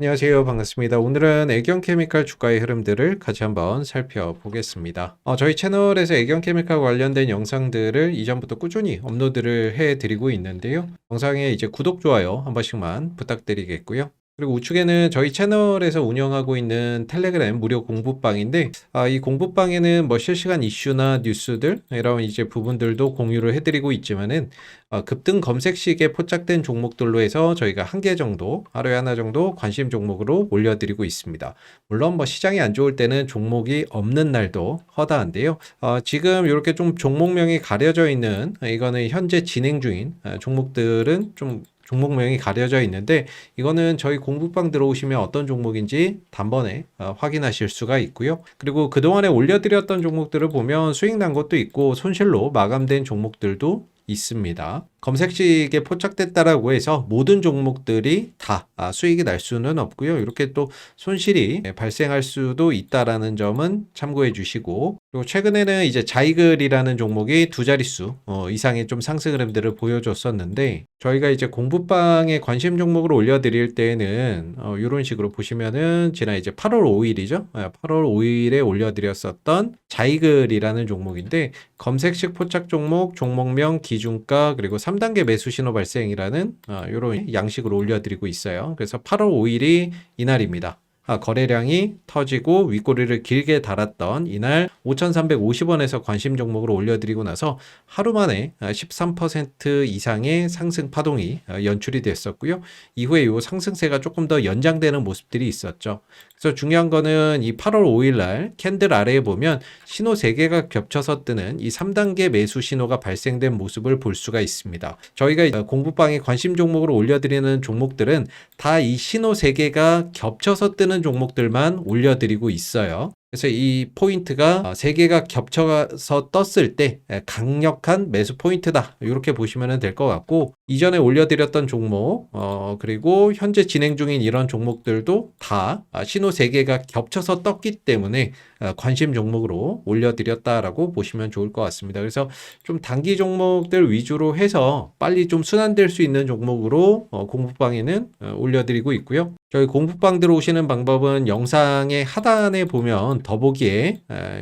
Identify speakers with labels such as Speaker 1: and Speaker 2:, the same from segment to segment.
Speaker 1: 안녕하세요. 반갑습니다. 오늘은 애경케미칼 주가의 흐름들을 같이 한번 살펴보겠습니다. 저희 채널에서 애경케미칼 관련된 영상들을 이전부터 꾸준히 업로드를 해드리고 있는데요. 영상에 이제 구독, 좋아요 한 번씩만 부탁드리겠고요. 그리고 우측에는 저희 채널에서 운영하고 있는 텔레그램 무료 공부방인데, 이 공부방에는 뭐 실시간 이슈나 뉴스들, 이런 이제 부분들도 공유를 해드리고 있지만은, 급등 검색식에 포착된 종목들로 해서 저희가 한 개 정도, 하루에 하나 정도 관심 종목으로 올려드리고 있습니다. 물론 뭐 시장이 안 좋을 때는 종목이 없는 날도 허다한데요. 지금 이렇게 좀 종목명이 가려져 있는, 이거는 현재 진행 중인 종목들은 좀 종목명이 가려져 있는데, 이거는 저희 공부방 들어오시면 어떤 종목인지 단번에 확인하실 수가 있고요. 그리고 그동안에 올려드렸던 종목들을 보면 수익 난 것도 있고 손실로 마감된 종목들도 있습니다. 검색식에 포착됐다라고 해서 모든 종목들이 다 수익이 날 수는 없고요. 이렇게 또 손실이 발생할 수도 있다라는 점은 참고해 주시고, 그리고 최근에는 이제 자이글이라는 종목이 두 자릿수 이상의 좀 상승 흐름들을 보여줬었는데, 저희가 이제 공부방에 관심 종목을 올려드릴 때는 이런 식으로 보시면은 지난 이제 8월 5일이죠. 8월 5일에 올려드렸었던 자이글이라는 종목인데, 검색식 포착 종목, 종목명, 기준가, 그리고 3단계 매수 신호 발생이라는 이런 양식으로 올려드리고 있어요. 그래서 8월 5일이 이날입니다. 거래량이 터지고 윗꼬리를 길게 달았던 이날 5,350원에서 관심 종목으로 올려드리고 나서 하루 만에 13% 이상의 상승 파동이 연출이 됐었고요. 이후에 이 상승세가 조금 더 연장되는 모습들이 있었죠. 그래서 중요한 거는 이 8월 5일 날 캔들 아래에 보면 신호 3개가 겹쳐서 뜨는 이 3단계 매수 신호가 발생된 모습을 볼 수가 있습니다. 저희가 공부방에 관심 종목으로 올려드리는 종목들은 다 이 신호 3개가 겹쳐서 뜨는 종목들만 올려드리고 있어요. 그래서 이 포인트가 3개가 겹쳐서 떴을 때 강력한 매수 포인트다, 이렇게 보시면 될 것 같고, 이전에 올려드렸던 종목 그리고 현재 진행 중인 이런 종목들도 다 신호 3개가 겹쳐서 떴기 때문에 관심 종목으로 올려드렸다라고 보시면 좋을 것 같습니다. 그래서 좀 단기 종목들 위주로 해서 빨리 좀 순환될 수 있는 종목으로 공부방에는 올려드리고 있고요. 저희 공부방 들어오시는 방법은 영상의 하단에 보면 더보기에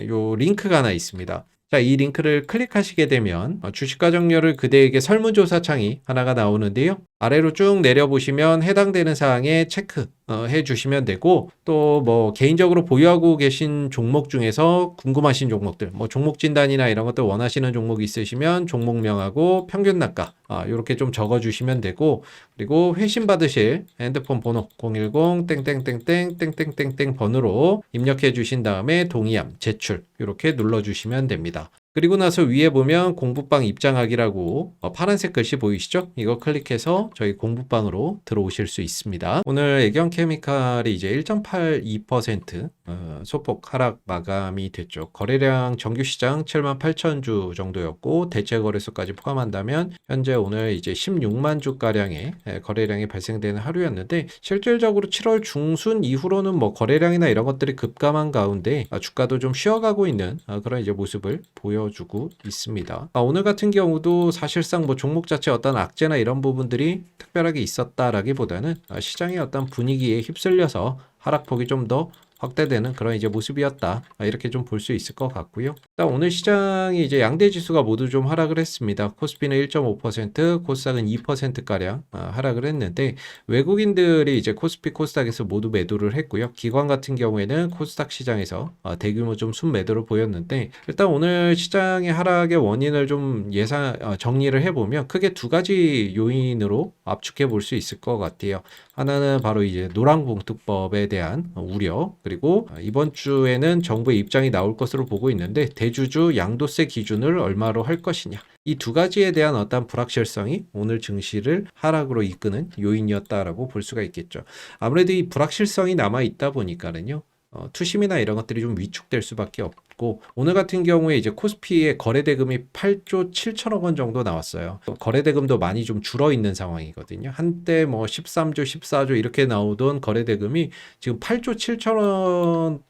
Speaker 1: 요 링크가 하나 있습니다. 자, 이 링크를 클릭하시게 되면 주식과정료를 그대에게 설문조사 창이 하나가 나오는데요. 아래로 쭉 내려보시면 해당되는 사항에 체크 해 주시면 되고, 또 뭐 개인적으로 보유하고 계신 종목 중에서 궁금하신 종목들, 뭐 종목 진단이나 이런 것들 원하시는 종목이 있으시면 종목명하고 평균 단가 이렇게 좀 적어 주시면 되고, 그리고 회신 받으실 핸드폰 번호 010 땡땡땡땡 땡땡땡땡 번호로 입력해 주신 다음에 동의함 제출 이렇게 눌러 주시면 됩니다. 그리고 나서 위에 보면 공부방 입장하기라고 파란색 글씨 보이시죠? 이거 클릭해서 저희 공부방으로 들어오실 수 있습니다. 오늘 애경케미칼이 이제 1.82% 소폭 하락 마감이 됐죠. 거래량 정규시장 78,000주 정도였고, 대체거래소까지 포함한다면 현재 오늘 이제 16만 주가량의 거래량이 발생되는 하루였는데, 실질적으로 7월 중순 이후로는 뭐 거래량이나 이런 것들이 급감한 가운데 주가도 좀 쉬어가고 있는 그런 이제 모습을 보여주고 있습니다. 오늘 같은 경우도 사실상 뭐 종목 자체 어떤 악재나 이런 부분들이 특별하게 있었다라기보다는 시장의 어떤 분위기에 휩쓸려서 하락폭이 좀 더 확대되는 그런 이제 모습이었다, 이렇게 좀 볼 수 있을 것 같고요. 일단 오늘 시장이 이제 양대 지수가 모두 좀 하락을 했습니다. 코스피는 1.5%, 코스닥은 2%가량 하락을 했는데, 외국인들이 이제 코스피, 코스닥에서 모두 매도를 했고요. 기관 같은 경우에는 코스닥 시장에서 대규모 좀 순매도를 보였는데, 일단 오늘 시장의 하락의 원인을 좀 정리를 해보면 크게 두 가지 요인으로 압축해 볼 수 있을 것 같아요. 하나는 바로 이제 노란봉투법에 대한 우려, 그리고 이번 주에는 정부의 입장이 나올 것으로 보고 있는데, 대주주 양도세 기준을 얼마로 할 것이냐, 이 두 가지에 대한 어떤 불확실성이 오늘 증시를 하락으로 이끄는 요인이었다라고 볼 수가 있겠죠. 아무래도 이 불확실성이 남아 있다 보니까는요, 투심이나 이런 것들이 좀 위축될 수밖에 없고, 오늘 같은 경우에 이제 코스피의 거래대금이 8조 7천억 원 정도 나왔어요. 거래대금도 많이 좀 줄어 있는 상황이거든요. 한때 뭐 13조, 14조 이렇게 나오던 거래대금이 지금 8조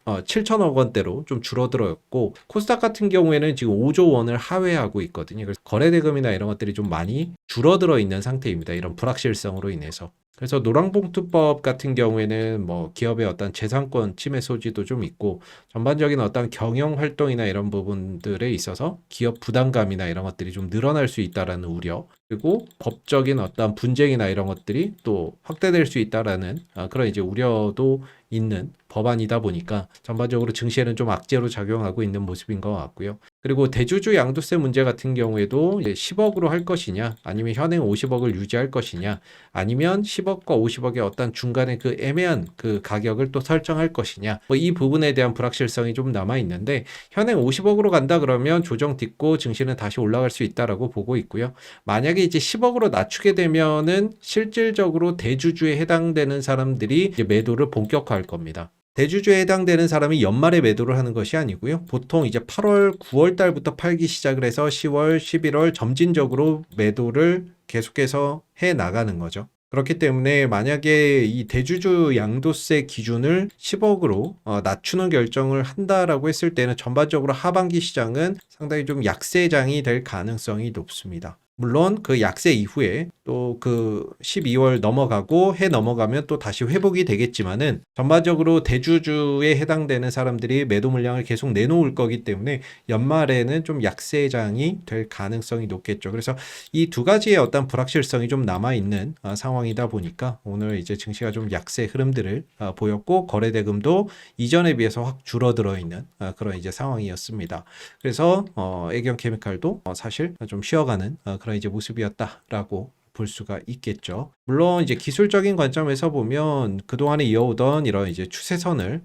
Speaker 1: 7천억 원대로 좀 줄어들었고, 코스닥 같은 경우에는 지금 5조 원을 하회하고 있거든요. 그래서 거래대금이나 이런 것들이 좀 많이 줄어들어 있는 상태입니다. 이런 불확실성으로 인해서. 그래서 노랑봉투법 같은 경우에는 뭐 기업의 어떤 재산권 침해 소지도 좀 있고 전반적인 어떤 경영 활동이나 이런 부분들에 있어서 기업 부담감이나 이런 것들이 좀 늘어날 수 있다라는 우려, 그리고 법적인 어떤 분쟁이나 이런 것들이 또 확대될 수 있다라는 그런 이제 우려도 있는 법안이다 보니까 전반적으로 증시에는 좀 악재로 작용하고 있는 모습인 것 같고요. 그리고 대주주 양도세 문제 같은 경우에도 이제 10억으로 할 것이냐, 아니면 현행 50억을 유지할 것이냐, 아니면 10억과 50억의 어떤 중간에 그 애매한 그 가격을 또 설정할 것이냐, 뭐 이 부분에 대한 불확실성이 좀 남아 있는데, 현행 50억으로 간다 그러면 조정 딛고 증시는 다시 올라갈 수 있다라고 보고 있고요. 만약에 이제 10억으로 낮추게 되면은 실질적으로 대주주에 해당되는 사람들이 이제 매도를 본격화할 겁니다. 대주주에 해당되는 사람이 연말에 매도를 하는 것이 아니고요. 보통 이제 8월, 9월 달부터 팔기 시작을 해서 10월, 11월 점진적으로 매도를 계속해서 해 나가는 거죠. 그렇기 때문에 만약에 이 대주주 양도세 기준을 10억으로 낮추는 결정을 한다라고 했을 때는 전반적으로 하반기 시장은 상당히 좀 약세장이 될 가능성이 높습니다. 물론 그 약세 이후에 또 그 12월 넘어가고 해 넘어가면 또 다시 회복이 되겠지만은 전반적으로 대주주에 해당되는 사람들이 매도 물량을 계속 내놓을 거기 때문에 연말에는 좀 약세장이 될 가능성이 높겠죠. 그래서 이 두 가지의 어떤 불확실성이 좀 남아 있는 상황이다 보니까 오늘 이제 증시가 좀 약세 흐름들을 보였고 거래대금도 이전에 비해서 확 줄어들어 있는 그런 이제 상황이었습니다. 그래서 애경케미칼도 사실 좀 쉬어가는 그런 이제 모습이었다라고 볼 수가 있겠죠. 물론 이제 기술적인 관점에서 보면 그동안에 이어오던 이런 이제 추세선을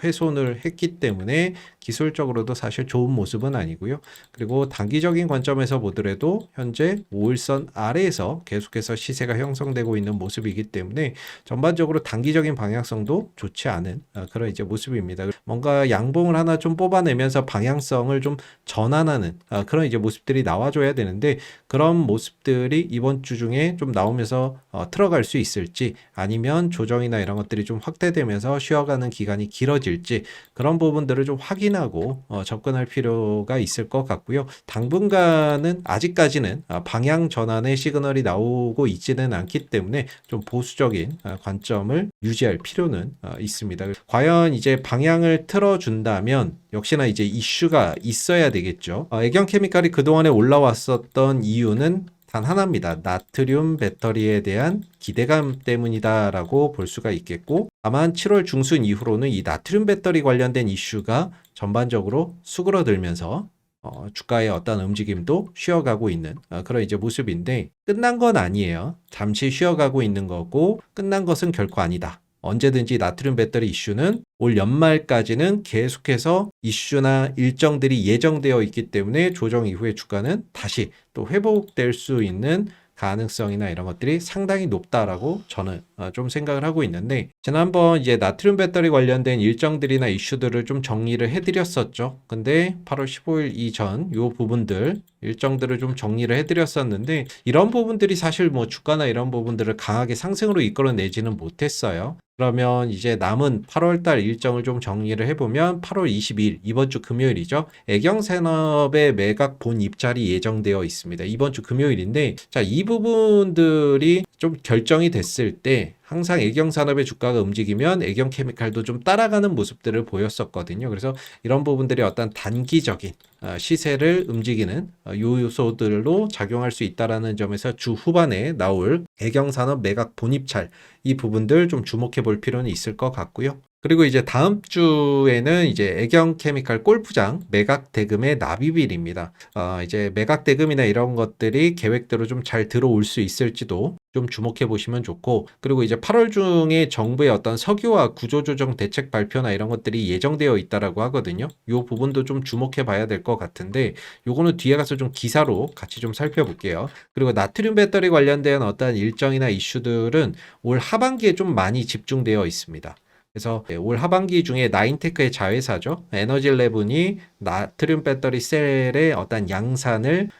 Speaker 1: 훼손을 했기 때문에 기술적으로도 사실 좋은 모습은 아니고요. 그리고 단기적인 관점에서 보더라도 현재 5일선 아래에서 계속해서 시세가 형성되고 있는 모습이기 때문에 전반적으로 단기적인 방향성도 좋지 않은 그런 이제 모습입니다. 뭔가 양봉을 하나 좀 뽑아내면서 방향성을 좀 전환하는 그런 이제 모습들이 나와줘야 되는데 그런 모습들이 이번 주 중에 좀 나오면서 틀어갈 수 있을지, 아니면 조정이나 이런 것들이 좀 확대되면서 쉬어가는 기간이 길어질지, 그런 부분들을 좀 확인하고 접근할 필요가 있을 것 같고요. 당분간은 아직까지는 방향 전환의 시그널이 나오고 있지는 않기 때문에 좀 보수적인 관점을 유지할 필요는 있습니다. 과연 이제 방향을 틀어준다면 역시나 이제 이슈가 있어야 되겠죠. 애경케미칼이 그동안에 올라왔었던 이유는 단 하나입니다. 나트륨 배터리에 대한 기대감 때문이다라고 볼 수가 있겠고, 다만 7월 중순 이후로는 이 나트륨 배터리 관련된 이슈가 전반적으로 수그러들면서 주가의 어떤 움직임도 쉬어가고 있는 그런 이제 모습인데, 끝난 건 아니에요. 잠시 쉬어가고 있는 거고 끝난 것은 결코 아니다. 언제든지 나트륨 배터리 이슈는 올 연말까지는 계속해서 이슈나 일정들이 예정되어 있기 때문에 조정 이후에 주가는 다시 또 회복될 수 있는 가능성이나 이런 것들이 상당히 높다라고 저는 좀 생각을 하고 있는데, 지난번 이제 나트륨 배터리 관련된 일정들이나 이슈들을 좀 정리를 해드렸었죠. 근데 8월 15일 이전 요 부분들 일정들을 좀 정리를 해드렸었는데, 이런 부분들이 사실 뭐 주가나 이런 부분들을 강하게 상승으로 이끌어내지는 못했어요. 그러면 이제 남은 8월달 일정을 좀 정리를 해보면 8월 22일 이번 주 금요일이죠. 애경산업의 매각 본 입찰이 예정되어 있습니다. 이번 주 금요일인데, 자, 이 부분들이 좀 결정이 됐을 때 항상 애경산업의 주가가 움직이면 애경케미칼도 좀 따라가는 모습들을 보였었거든요. 그래서 이런 부분들이 어떤 단기적인 시세를 움직이는 요소들로 작용할 수 있다라는 점에서 주 후반에 나올 애경산업 매각 본입찰, 이 부분들 좀 주목해 볼 필요는 있을 것 같고요. 그리고 이제 다음 주에는 이제 애경케미칼 골프장 매각 대금의 납입일입니다. 이제 매각 대금이나 이런 것들이 계획대로 좀 잘 들어올 수 있을지도 좀 주목해 보시면 좋고, 그리고 이제 8월 중에 정부의 어떤 석유화 구조조정 대책 발표나 이런 것들이 예정되어 있다라고 하거든요. 이 부분도 좀 주목해 봐야 될 것 같은데, 요거는 뒤에 가서 좀 기사로 같이 좀 살펴볼게요. 그리고 나트륨 배터리 관련된 어떤 일정이나 이슈들은 올 하반기에 좀 많이 집중되어 있습니다. 그래서 올 하반기 중에 나인테크의 자회사죠. 에너지11이 나트륨 배터리 셀의 어떤 양산을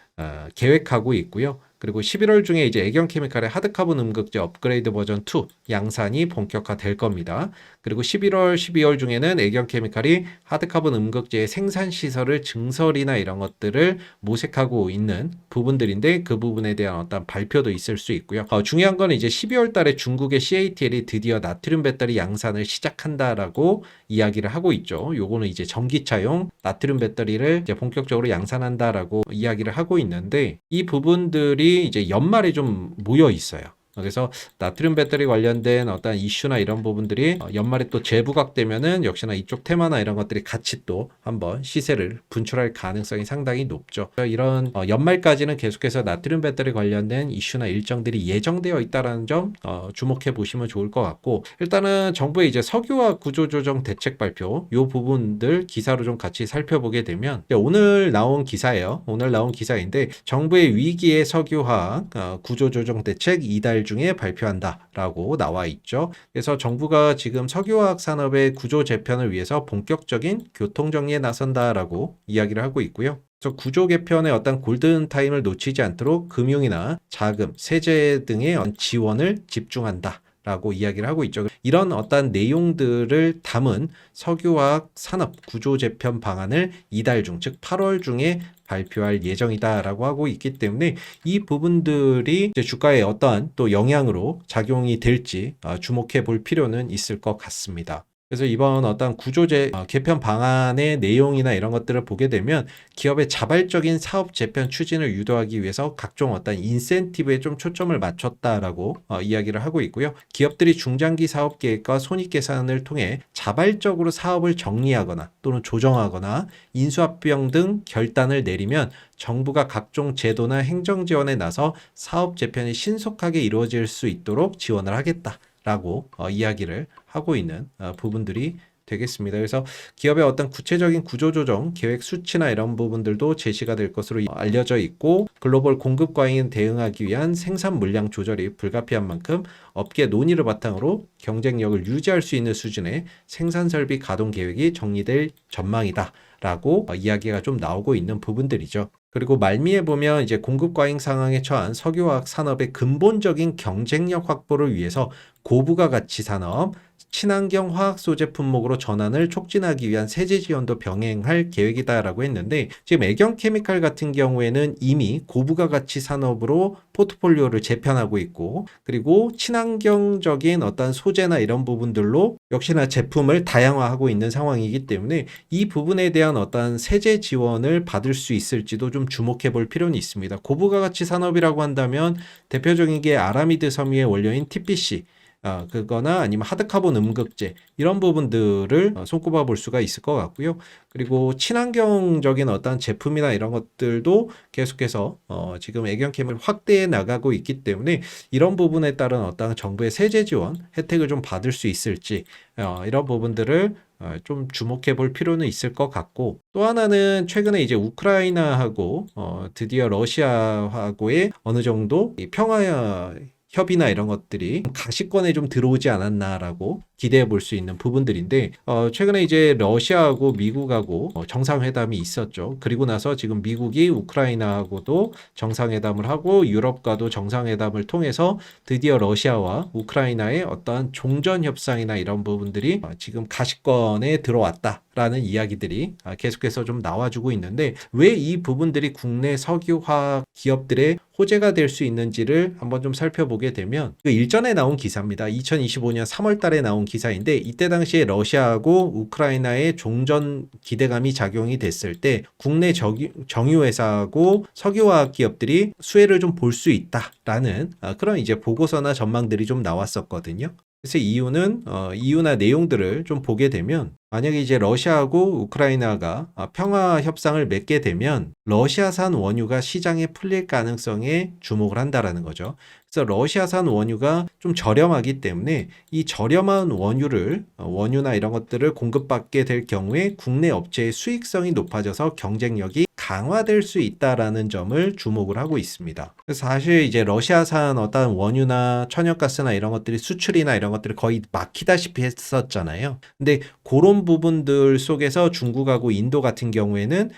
Speaker 1: 계획하고 있고요. 그리고 11월 중에 이제 애경케미칼의 하드카본 음극재 업그레이드 버전 2 양산이 본격화될 겁니다. 그리고 11월, 12월 중에는 애경케미칼이 하드카본 음극재의 생산 시설을 증설이나 이런 것들을 모색하고 있는 부분들인데 그 부분에 대한 어떤 발표도 있을 수 있고요. 중요한 건 이제 12월 달에 중국의 CATL이 드디어 나트륨 배터리 양산을 시작한다라고 이야기를 하고 있죠. 요거는 이제 전기차용 나트륨 배터리를 이제 본격적으로 양산한다라고 이야기를 하고 있는데 이 부분들이 이제 연말에 좀 모여 있어요. 그래서 나트륨 배터리 관련된 어떤 이슈나 이런 부분들이 연말에 또 재부각되면은 역시나 이쪽 테마나 이런 것들이 같이 또 한번 시세를 분출할 가능성이 상당히 높죠. 이런 연말까지는 계속해서 나트륨 배터리 관련된 이슈나 일정들이 예정되어 있다는 점 주목해 보시면 좋을 것 같고, 일단은 정부의 이제 석유화학 구조조정 대책 발표 요 부분들 기사로 좀 같이 살펴보게 되면 오늘 나온 기사예요. 오늘 나온 기사인데 정부의 위기의 석유화학 구조조정 대책 이달 중에 발표한다라고 나와 있죠. 그래서 정부가 지금 석유화학 산업의 구조 재편을 위해서 본격적인 교통 정리에 나선다라고 이야기를 하고 있고요. 그래서 구조 개편의 어떤 골든타임을 놓치지 않도록 금융이나 자금, 세제 등의 지원을 집중한다 라고 이야기를 하고 있죠. 이런 어떤 내용들을 담은 석유화학 산업 구조 재편 방안을 이달 중, 즉 8월 중에 발표할 예정이다라고 하고 있기 때문에 이 부분들이 이제 주가에 어떠한 또 영향으로 작용이 될지 주목해 볼 필요는 있을 것 같습니다. 그래서 이번 어떤 개편 방안의 내용이나 이런 것들을 보게 되면 기업의 자발적인 사업 재편 추진을 유도하기 위해서 각종 어떤 인센티브에 좀 초점을 맞췄다라고 이야기를 하고 있고요. 기업들이 중장기 사업 계획과 손익계산을 통해 자발적으로 사업을 정리하거나 또는 조정하거나 인수합병 등 결단을 내리면 정부가 각종 제도나 행정 지원에 나서 사업 재편이 신속하게 이루어질 수 있도록 지원을 하겠다라고 이야기를 하고 있는 부분들이 되겠습니다. 그래서 기업의 어떤 구체적인 구조조정 계획 수치나 이런 부분들도 제시가 될 것으로 알려져 있고, 글로벌 공급 과잉에 대응하기 위한 생산 물량 조절이 불가피한 만큼 업계 논의를 바탕으로 경쟁력을 유지할 수 있는 수준의 생산 설비 가동 계획이 정리될 전망이다 라고 이야기가 좀 나오고 있는 부분들이죠. 그리고 말미에 보면 이제 공급 과잉 상황에 처한 석유화학 산업의 근본적인 경쟁력 확보를 위해서 고부가 가치 산업, 친환경 화학 소재 품목으로 전환을 촉진하기 위한 세제 지원도 병행할 계획이다라고 했는데, 지금 애경케미칼 같은 경우에는 이미 고부가 가치 산업으로 포트폴리오를 재편하고 있고, 그리고 친환경적인 어떤 소재나 이런 부분들로 역시나 제품을 다양화하고 있는 상황이기 때문에 이 부분에 대한 어떤 세제 지원을 받을 수 있을지도 좀 주목해 볼 필요는 있습니다. 고부가 가치 산업이라고 한다면 대표적인 게 아라미드 섬유의 원료인 TPC, 그거나 아니면 하드카본 음극재 이런 부분들을 손꼽아 볼 수가 있을 것 같고요. 그리고 친환경적인 어떤 제품이나 이런 것들도 계속해서 지금 애경캠을 확대해 나가고 있기 때문에 이런 부분에 따른 어떤 정부의 세제 지원 혜택을 좀 받을 수 있을지 이런 부분들을 좀 주목해 볼 필요는 있을 것 같고, 또 하나는 최근에 이제 우크라이나하고 드디어 러시아하고의 어느 정도 이 평화 협의나 이런 것들이 가시권에 좀 들어오지 않았나라고 기대해 볼 수 있는 부분들인데, 최근에 이제 러시아하고 미국하고 정상회담이 있었죠. 그리고 나서 지금 미국이 우크라이나하고도 정상회담을 하고 유럽과도 정상회담을 통해서 드디어 러시아와 우크라이나의 어떠한 종전 협상이나 이런 부분들이 지금 가시권에 들어왔다라는 이야기들이 계속해서 좀 나와주고 있는데, 왜 이 부분들이 국내 석유화학 기업들의 호재가 될 수 있는지를 한번 좀 살펴보게 되면, 그 일전에 나온 기사입니다. 2025년 3월 달에 나온 기사인데, 이때 당시에 러시아하고 우크라이나의 종전 기대감이 작용이 됐을 때 국내 정유회사하고 석유화학 기업들이 수혜를 좀 볼 수 있다라는 그런 이제 보고서나 전망들이 좀 나왔었거든요. 그래서 이유나 내용들을 좀 보게 되면, 만약에 이제 러시아하고 우크라이나가 평화 협상을 맺게 되면 러시아산 원유가 시장에 풀릴 가능성에 주목을 한다라는 거죠. 그래서 러시아산 원유가 좀 저렴하기 때문에 이 저렴한 원유나 이런 것들을 공급받게 될 경우에 국내 업체의 수익성이 높아져서 경쟁력이 강화될 수 있다라는 점을 주목을 하고 있습니다. 그래서 사실 이제 러시아산 어떤 원유나 천연가스나 이런 것들이 수출이나 이런 것들이 거의 막히다시피 했었잖아요. 근데 그런 부분들 속에서 중국하고 인도 같은 경우에는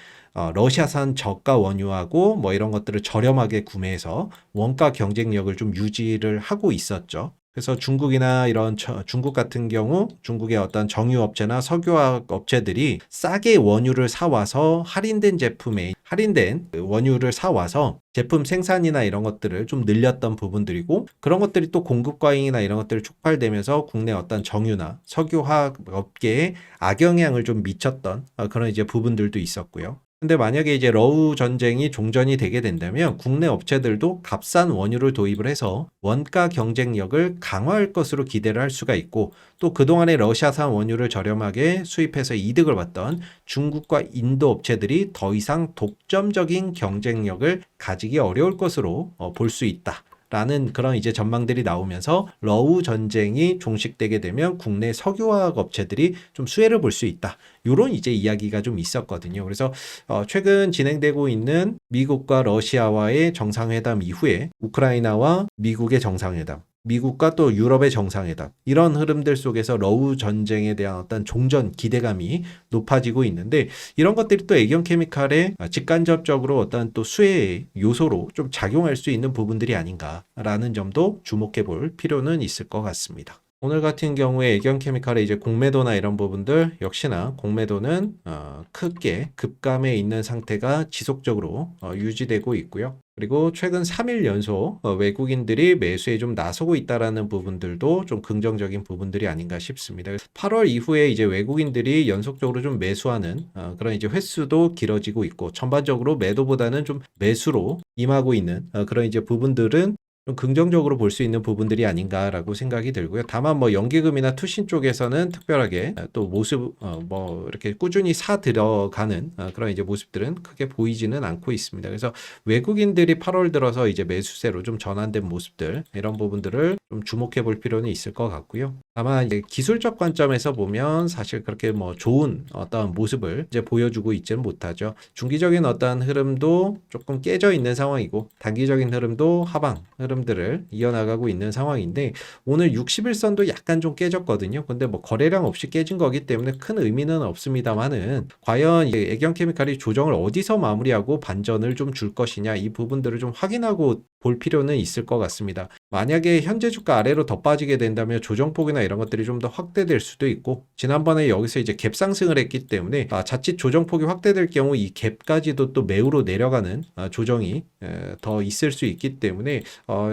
Speaker 1: 러시아산 저가 원유하고 뭐 이런 것들을 저렴하게 구매해서 원가 경쟁력을 좀 유지를 하고 있었죠. 그래서 중국이나 이런 중국 같은 경우 중국의 어떤 정유업체나 석유화학 업체들이 싸게 원유를 사와서 할인된 제품에 할인된 원유를 사와서 제품 생산이나 이런 것들을 좀 늘렸던 부분들이고, 그런 것들이 또 공급 과잉이나 이런 것들이 촉발되면서 국내 어떤 정유나 석유화학 업계에 악영향을 좀 미쳤던 그런 이제 부분들도 있었고요. 근데 만약에 이제 러우 전쟁이 종전이 되게 된다면 국내 업체들도 값싼 원유를 도입을 해서 원가 경쟁력을 강화할 것으로 기대를 할 수가 있고, 또 그동안에 러시아산 원유를 저렴하게 수입해서 이득을 봤던 중국과 인도 업체들이 더 이상 독점적인 경쟁력을 가지기 어려울 것으로 볼 수 있다. 라는 그런 이제 전망들이 나오면서 러우 전쟁이 종식되게 되면 국내 석유화학 업체들이 좀 수혜를 볼 수 있다. 이런 이제 이야기가 좀 있었거든요. 그래서 최근 진행되고 있는 미국과 러시아와의 정상회담 이후에 우크라이나와 미국의 정상회담, 미국과 또 유럽의 정상회담, 이런 흐름들 속에서 러우 전쟁에 대한 어떤 종전 기대감이 높아지고 있는데, 이런 것들이 또 애경케미칼에 직간접적으로 어떤 또 수혜의 요소로 좀 작용할 수 있는 부분들이 아닌가라는 점도 주목해 볼 필요는 있을 것 같습니다. 오늘 같은 경우에 애경케미칼의 이제 공매도나 이런 부분들 역시나 공매도는 크게 급감해 있는 상태가 지속적으로 유지되고 있고요. 그리고 최근 3일 연속 외국인들이 매수에 좀 나서고 있다라는 부분들도 좀 긍정적인 부분들이 아닌가 싶습니다. 8월 이후에 이제 외국인들이 연속적으로 좀 매수하는 그런 이제 횟수도 길어지고 있고, 전반적으로 매도보다는 좀 매수로 임하고 있는 그런 이제 부분들은 좀 긍정적으로 볼 수 있는 부분들이 아닌가라고 생각이 들고요. 다만 뭐 연기금이나 투신 쪽에서는 특별하게 또 모습 뭐 이렇게 꾸준히 사 들어가는 그런 이제 모습들은 크게 보이지는 않고 있습니다. 그래서 외국인들이 8월 들어서 이제 매수세로 좀 전환된 모습들, 이런 부분들을 좀 주목해 볼 필요는 있을 것 같고요. 다만 이제 기술적 관점에서 보면 사실 그렇게 뭐 좋은 어떤 모습을 이제 보여주고 있지는 못하죠. 중기적인 어떤 흐름도 조금 깨져 있는 상황이고, 단기적인 흐름도 하방 흐름들을 이어나가고 있는 상황인데, 오늘 60일선도 약간 좀 깨졌거든요. 근데 뭐 거래량 없이 깨진 거기 때문에 큰 의미는 없습니다만은, 과연 애경케미칼이 조정을 어디서 마무리하고 반전을 좀 줄 것이냐, 이 부분들을 좀 확인하고 볼 필요는 있을 것 같습니다. 만약에 현재 주가 아래로 더 빠지게 된다면 조정폭이나 이런 것들이 좀 더 확대될 수도 있고, 지난번에 여기서 이제 갭 상승을 했기 때문에 자칫 조정폭이 확대될 경우 이 갭까지도 또 매우로 내려가는 조정이 더 있을 수 있기 때문에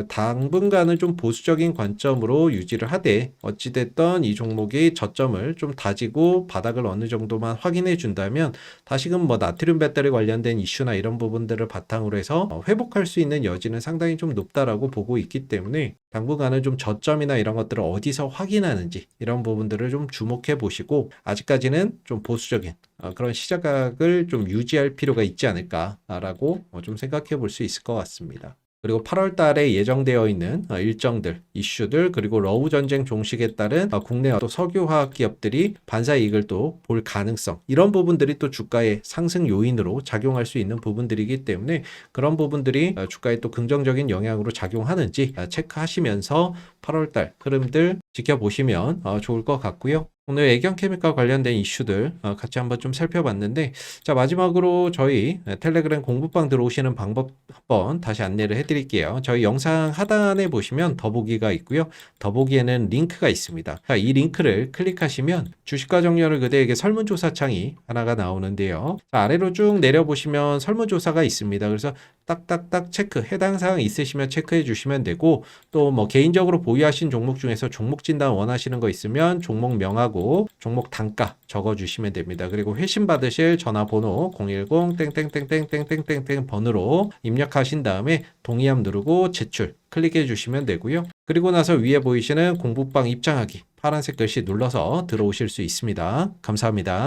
Speaker 1: 당분간은 좀 보수적인 관점으로 유지를 하되, 어찌됐든 이 종목이 저점을 좀 다지고 바닥을 어느 정도만 확인해 준다면 다시금 뭐 나트륨 배터리 관련된 이슈나 이런 부분들을 바탕으로 해서 회복할 수 있는 여지는 상당히 좀 높다라고 보고 있기 때문에, 당분간은 좀 저점이나 이런 것들을 어디서 확인하는지 이런 부분들을 좀 주목해 보시고, 아직까지는 좀 보수적인 그런 시작각을 좀 유지할 필요가 있지 않을까라고 좀 생각해 볼 수 있을 것 같습니다. 그리고 8월 달에 예정되어 있는 일정들, 이슈들, 그리고 러우 전쟁 종식에 따른 국내 또 석유화학 기업들이 반사 이익을 또 볼 가능성, 이런 부분들이 또 주가의 상승 요인으로 작용할 수 있는 부분들이기 때문에, 그런 부분들이 주가에 또 긍정적인 영향으로 작용하는지 체크하시면서 8월 달 흐름들 지켜보시면 좋을 것 같고요. 오늘 애경케미칼 관련된 이슈들 같이 한번 좀 살펴봤는데, 자, 마지막으로 저희 텔레그램 공부방 들어오시는 방법 한번 다시 안내를 해드릴게요. 저희 영상 하단에 보시면 더보기가 있고요. 더보기에는 링크가 있습니다. 자, 이 링크를 클릭하시면 주식과 정렬을 그대에게 설문조사 창이 하나가 나오는데요. 자, 아래로 쭉 내려보시면 설문조사가 있습니다. 그래서 딱딱딱 체크, 해당 사항 있으시면 체크해 주시면 되고, 또 뭐 개인적으로 보유하신 종목 중에서 종목 진단 원하시는 거 있으면 종목 명하고 종목 단가 적어 주시면 됩니다. 그리고 회신 받으실 전화번호 010땡땡땡땡땡땡땡 번호로 입력하신 다음에 동의함 누르고 제출 클릭해 주시면 되고요. 그리고 나서 위에 보이시는 공부방 입장하기 파란색 글씨 눌러서 들어오실 수 있습니다. 감사합니다.